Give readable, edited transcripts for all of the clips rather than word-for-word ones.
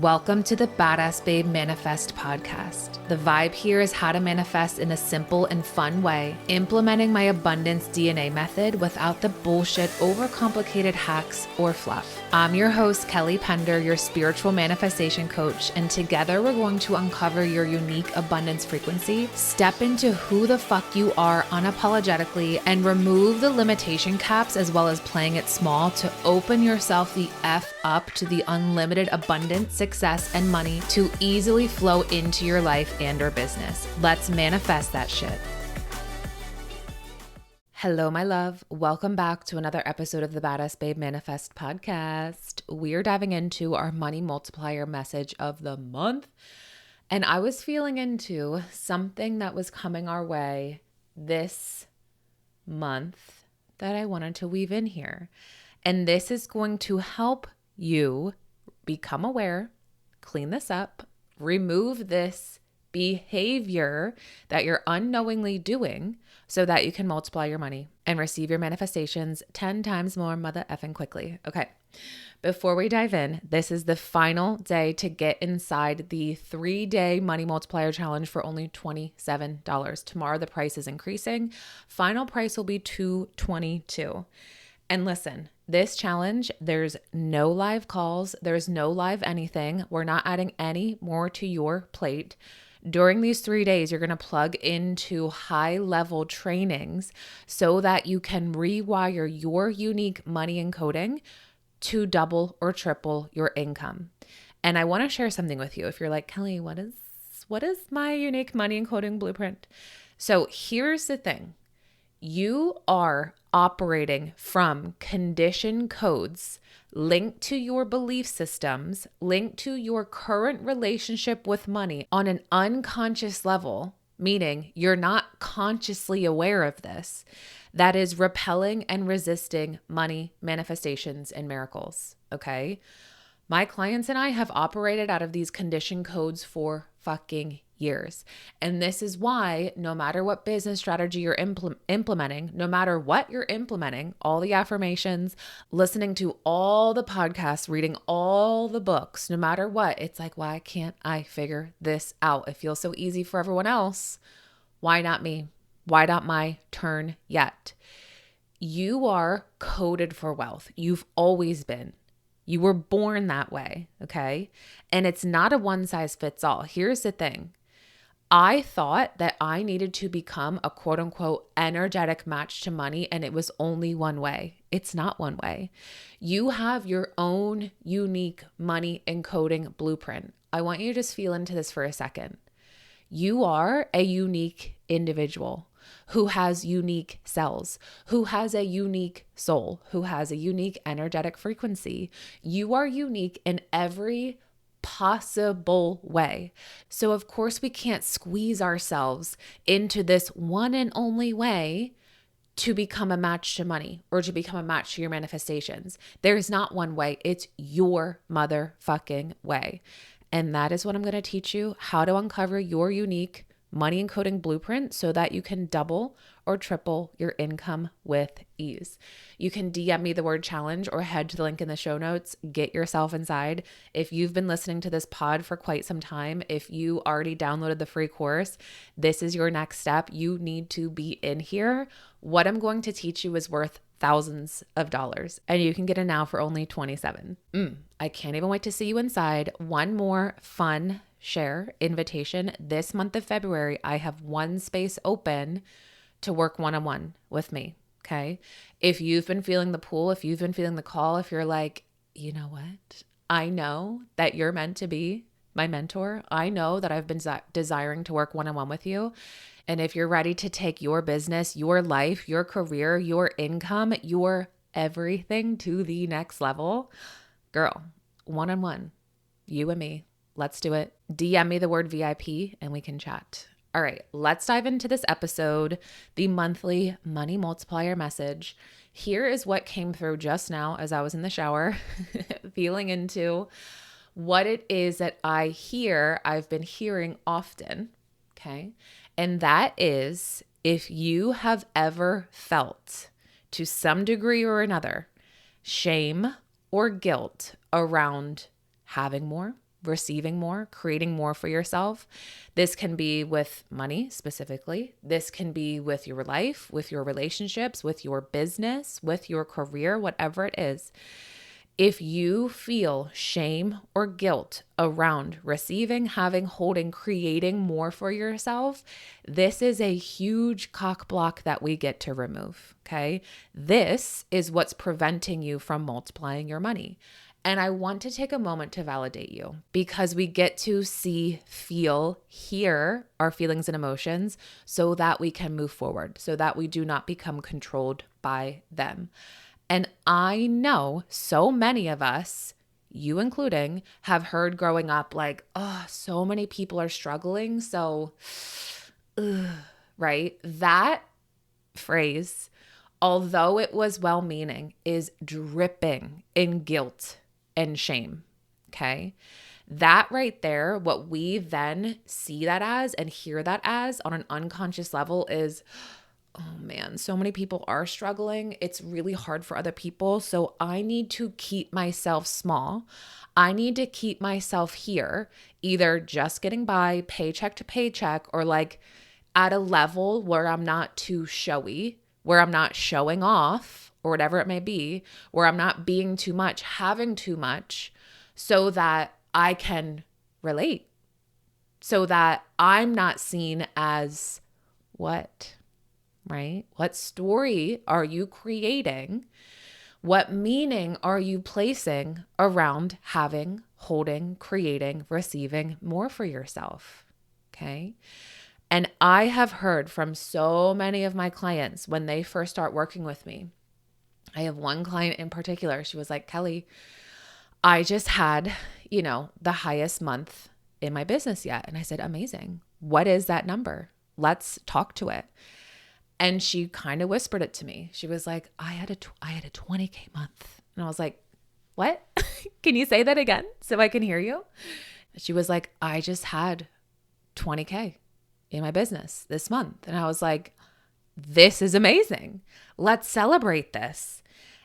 Welcome to the Badass Babe Manifest podcast. The vibe here is how to manifest in a simple and fun way, implementing my abundance DNA method without the bullshit, overcomplicated hacks or fluff. I'm your host, Kelly Pender, your spiritual manifestation coach, and together we're going to uncover your unique abundance frequency, step into who the fuck you are unapologetically, and remove the limitation caps as well as playing it small to open yourself the F up to the unlimited abundance, success, and money to easily flow into your life and or business. Let's manifest that shit. Hello, my love. Welcome back to another episode of the Badass Babe Manifest podcast. We're diving into our money multiplier message of the month. And I was feeling into something that was coming our way this month that I wanted to weave in here. And this is going to help you become aware, clean this up, remove this behavior that you're unknowingly doing so that you can multiply your money and receive your manifestations 10 times more mother effing quickly. Okay. Before we dive in, this is the final day to get inside the 3-day money multiplier challenge for only $27. Tomorrow, the price is increasing. Final price will be $222. And listen, this challenge, there's no live calls. There's no live anything. We're not adding any more to your plate. During these 3 days, you're going to plug into high-level trainings so that you can rewire your unique money encoding to double or triple your income. And I want to share something with you. If you're like, Kelly, what is my unique money encoding blueprint? So here's the thing. You are operating from condition codes linked to your belief systems, linked to your current relationship with money on an unconscious level, meaning you're not consciously aware of this, that is repelling and resisting money manifestations and miracles, okay? My clients and I have operated out of these condition codes for fucking years. And this is why no matter what business strategy you're implementing, no matter what you're implementing, all the affirmations, listening to all the podcasts, reading all the books, no matter what, it's like, why can't I figure this out? It feels so easy for everyone else. Why not me? Why not my turn yet? You are coded for wealth. You've always been. You were born that way, okay? And it's not a one size fits all. Here's the thing. I thought that I needed to become a quote unquote energetic match to money, and it was only one way. It's not one way. You have your own unique money encoding blueprint. I want you to just feel into this for a second. You are a unique individual who has unique cells, who has a unique soul, who has a unique energetic frequency. You are unique in every possible way. So of course we can't squeeze ourselves into this one and only way to become a match to money or to become a match to your manifestations. There's not one way. It's your motherfucking way. And that is what I'm going to teach you, how to uncover your unique money encoding blueprint so that you can double or triple your income with ease. You can DM me the word challenge or head to the link in the show notes. Get yourself inside. If you've been listening to this pod for quite some time, if you already downloaded the free course, this is your next step. You need to be in here. What I'm going to teach you is worth thousands of dollars, and you can get it now for only $27. I can't even wait to see you inside. One more fun share invitation. This month of February, I have one space open to work one-on-one with me. Okay. If you've been feeling the pull, if you've been feeling the call, if you're like, you know what? I know that you're meant to be my mentor. I know that I've been desiring to work one-on-one with you. And if you're ready to take your business, your life, your career, your income, your everything to the next level, girl, one-on-one, you and me. Let's do it. DM me the word VIP and we can chat. All right, let's dive into this episode, the monthly money multiplier message. Here is what came through just now as I was in the shower, feeling into what it is that I've been hearing often, okay? And that is, if you have ever felt, to some degree or another, shame or guilt around having more, receiving more, creating more for yourself. This can be with money specifically. This can be with your life, with your relationships, with your business, with your career, whatever it is. If you feel shame or guilt around receiving, having, holding, creating more for yourself, this is a huge cock block that we get to remove, okay? This is what's preventing you from multiplying your money. And I want to take a moment to validate you because we get to see, feel, hear our feelings and emotions so that we can move forward, so that we do not become controlled by them. And I know so many of us, you including, have heard growing up like, oh, so many people are struggling. So, right? That phrase, although it was well-meaning, is dripping in guilt and shame. Okay? That right there, what we then see that as and hear that as on an unconscious level is, oh man, so many people are struggling. It's really hard for other people. So I need to keep myself small. I need to keep myself here, either just getting by paycheck to paycheck or like at a level where I'm not too showy, where I'm not showing off or whatever it may be, where I'm not being too much, having too much so that I can relate, so that I'm not seen as what? Right? What story are you creating? What meaning are you placing around having, holding, creating, receiving more for yourself? Okay. And I have heard from so many of my clients when they first start working with me. I have one client in particular. She was like, Kelly, I just had, the highest month in my business yet. And I said, amazing. What is that number? Let's talk to it. And she kind of whispered it to me. She was like, I had a 20K month. And I was like, what? Can you say that again so I can hear you? She was like, I just had 20K in my business this month. And I was like, this is amazing. Let's celebrate this.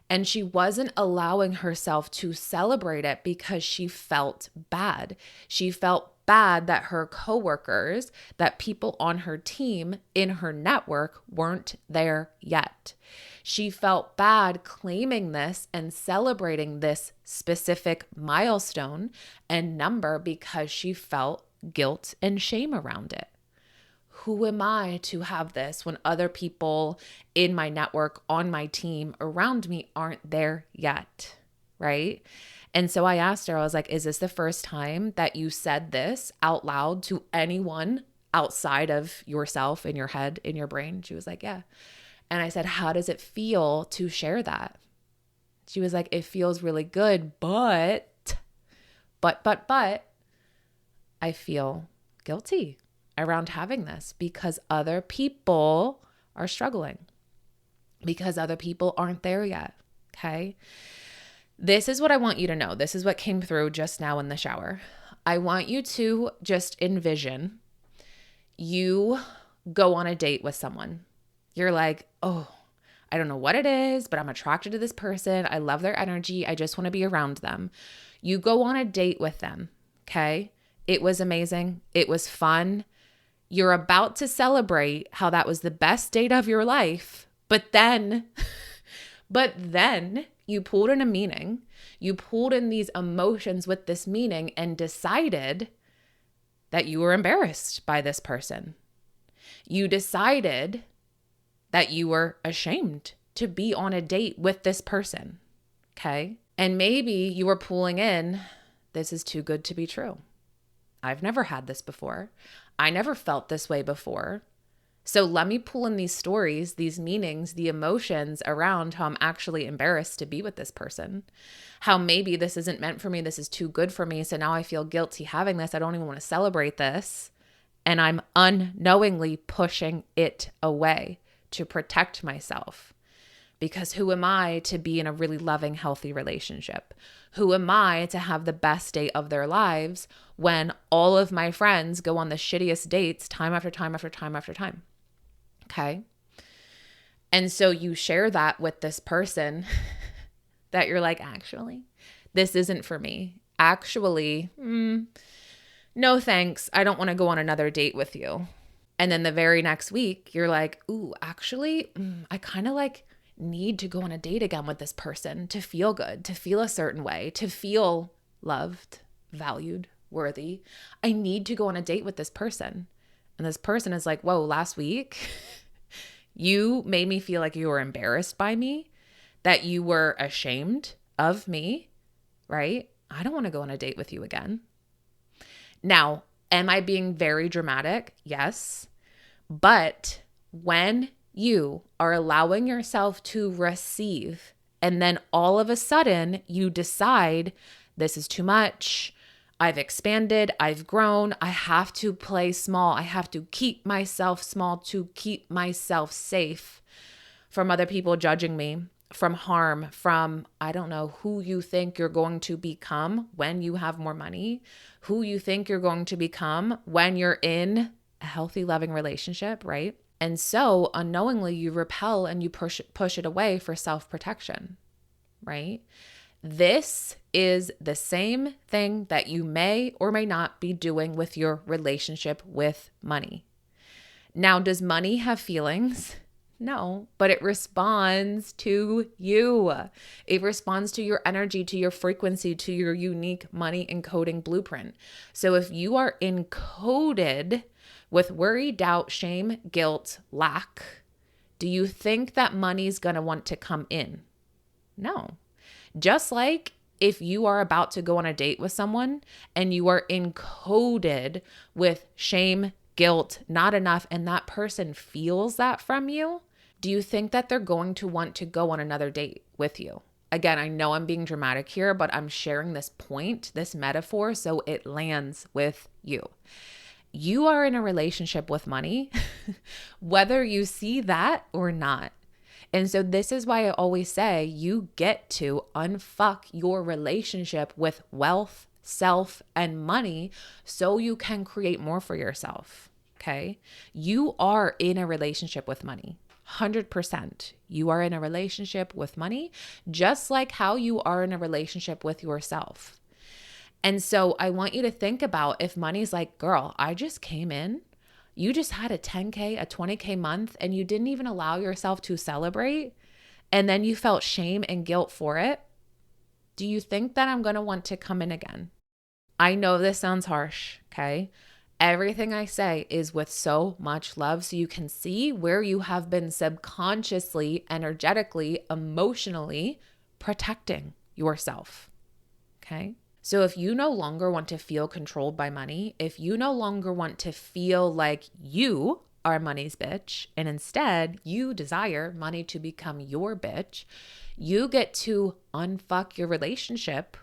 And she wasn't allowing herself to celebrate it because she felt bad. She felt bad that her coworkers, that people on her team in her network weren't there yet. She felt bad claiming this and celebrating this specific milestone and number because she felt guilt and shame around it. Who am I to have this when other people in my network, on my team, around me aren't there yet, right? And so I asked her, I was like, is this the first time that you said this out loud to anyone outside of yourself, in your head, in your brain? She was like, yeah. And I said, how does it feel to share that? She was like, it feels really good, but I feel guilty around having this because other people are struggling, because other people aren't there yet. Okay. This is what I want you to know. This is what came through just now in the shower. I want you to just envision you go on a date with someone. You're like, oh, I don't know what it is, but I'm attracted to this person. I love their energy. I just want to be around them. You go on a date with them. Okay. It was amazing. It was fun. You're about to celebrate how that was the best date of your life, but then you pulled in a meaning, you pulled in these emotions with this meaning and decided that you were embarrassed by this person. You decided that you were ashamed to be on a date with this person, okay? And maybe you were pulling in, this is too good to be true. I've never had this before. I never felt this way before. So let me pull in these stories, these meanings, the emotions around how I'm actually embarrassed to be with this person. How maybe this isn't meant for me. This is too good for me. So now I feel guilty having this. I don't even want to celebrate this. And I'm unknowingly pushing it away to protect myself. Because who am I to be in a really loving, healthy relationship? Who am I to have the best date of their lives when all of my friends go on the shittiest dates time after time after time after time? Okay. And so you share that with this person that you're like, actually, this isn't for me. actually, no thanks. I don't want to go on another date with you. And then the very next week, you're like, ooh, actually, I kind of like need to go on a date again with this person to feel good, to feel a certain way, to feel loved, valued, worthy. I need to go on a date with this person. And this person is like, whoa, last week you made me feel like you were embarrassed by me, that you were ashamed of me, right? I don't want to go on a date with you again. Now, am I being very dramatic? Yes. But when you are allowing yourself to receive, and then all of a sudden you decide, this is too much, I've expanded, I've grown, I have to play small, I have to keep myself small to keep myself safe from other people judging me, from harm, from, I don't know, who you think you're going to become when you have more money, who you think you're going to become when you're in a healthy, loving relationship, right? And so unknowingly you repel and you push it away for self-protection, right? This is the same thing that you may or may not be doing with your relationship with money. Now, does money have feelings? No, but it responds to you. It responds to your energy, to your frequency, to your unique money encoding blueprint. So if you are encoded with worry, doubt, shame, guilt, lack, do you think that money's going to want to come in? No. Just like if you are about to go on a date with someone and you are encoded with shame, guilt, not enough, and that person feels that from you, do you think that they're going to want to go on another date with you? Again, I know I'm being dramatic here, but I'm sharing this point, this metaphor, so it lands with you. You are in a relationship with money, whether you see that or not. And so this is why I always say you get to unfuck your relationship with wealth, self, and money so you can create more for yourself, okay? You are in a relationship with money, 100%. You are in a relationship with money, just like how you are in a relationship with yourself. And so I want you to think about if money's like, girl, I just came in, you just had a 10K, a 20K month, and you didn't even allow yourself to celebrate, and then you felt shame and guilt for it. Do you think that I'm going to want to come in again? I know this sounds harsh, okay? Everything I say is with so much love so you can see where you have been subconsciously, energetically, emotionally protecting yourself, okay? So if you no longer want to feel controlled by money, if you no longer want to feel like you are money's bitch, and instead you desire money to become your bitch, you get to unfuck your relationship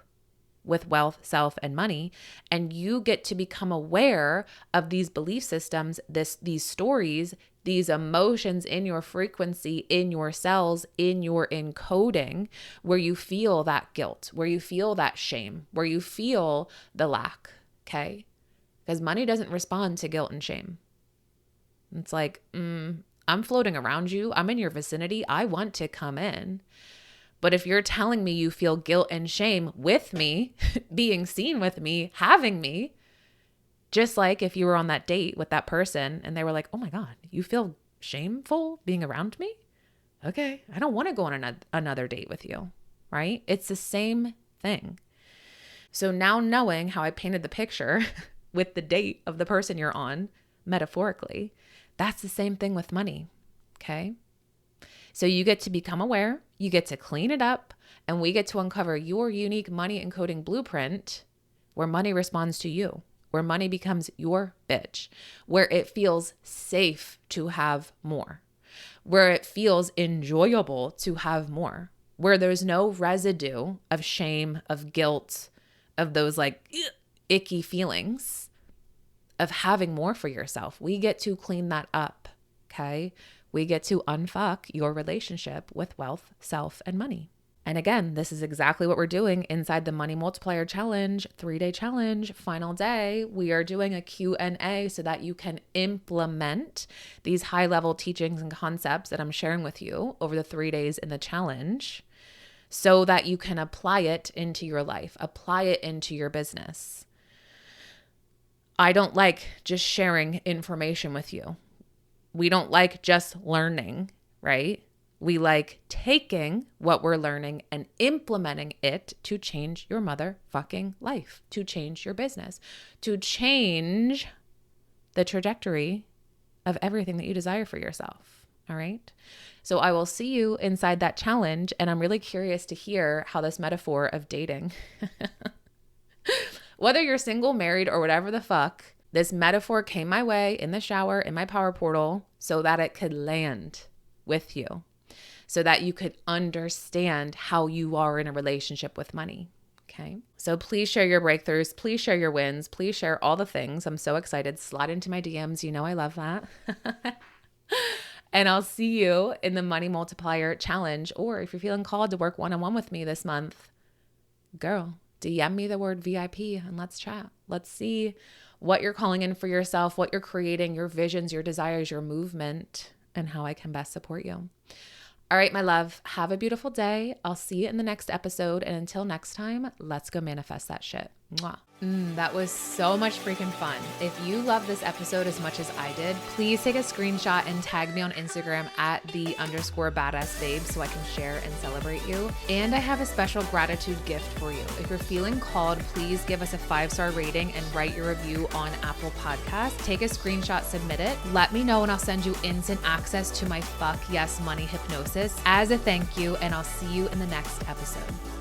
with wealth, self, and money, and you get to become aware of these belief systems, these stories, these emotions in your frequency, in your cells, in your encoding, where you feel that guilt, where you feel that shame, where you feel the lack, okay? Because money doesn't respond to guilt and shame. It's like, I'm floating around you. I'm in your vicinity. I want to come in. But if you're telling me you feel guilt and shame with me, being seen with me, having me, just like if you were on that date with that person and they were like, oh my God, you feel shameful being around me? Okay, I don't want to go on another date with you, right? It's the same thing. So now knowing how I painted the picture with the date of the person you're on, metaphorically, that's the same thing with money, okay? So you get to become aware, you get to clean it up, and we get to uncover your unique money encoding blueprint where money responds to you, where money becomes your bitch, where it feels safe to have more, where it feels enjoyable to have more, where there's no residue of shame, of guilt, of those like icky feelings of having more for yourself. We get to clean that up, okay? We get to unfuck your relationship with wealth, self, and money. And again, this is exactly what we're doing inside the Money Multiplier Challenge, 3-day challenge, final day. We are doing a Q&A so that you can implement these high-level teachings and concepts that I'm sharing with you over the 3 days in the challenge so that you can apply it into your life, apply it into your business. I don't like just sharing information with you. We don't like just learning, right? We like taking what we're learning and implementing it to change your motherfucking life, to change your business, to change the trajectory of everything that you desire for yourself. All right. So I will see you inside that challenge. And I'm really curious to hear how this metaphor of dating, whether you're single, married, or whatever the fuck, this metaphor came my way in the shower, in my power portal, so that it could land with you, so that you could understand how you are in a relationship with money. Okay. So please share your breakthroughs. Please share your wins. Please share all the things. I'm so excited. Slide into my DMs. You know I love that. And I'll see you in the Money Multiplier Challenge. Or if you're feeling called to work one-on-one with me this month, girl, DM me the word VIP and let's chat. Let's see what you're calling in for yourself, what you're creating, your visions, your desires, your movement, and how I can best support you. All right, my love, have a beautiful day. I'll see you in the next episode. And until next time, let's go manifest that shit. Mwah. That was so much freaking fun. If you love this episode as much as I did, please take a screenshot and tag me on Instagram at @the_badassbabe so I can share and celebrate you. And I have a special gratitude gift for you. If you're feeling called, please give us a 5-star rating and write your review on Apple Podcasts. Take a screenshot, submit it. Let me know and I'll send you instant access to my Fuck Yes Money Hypnosis as a thank you. And I'll see you in the next episode.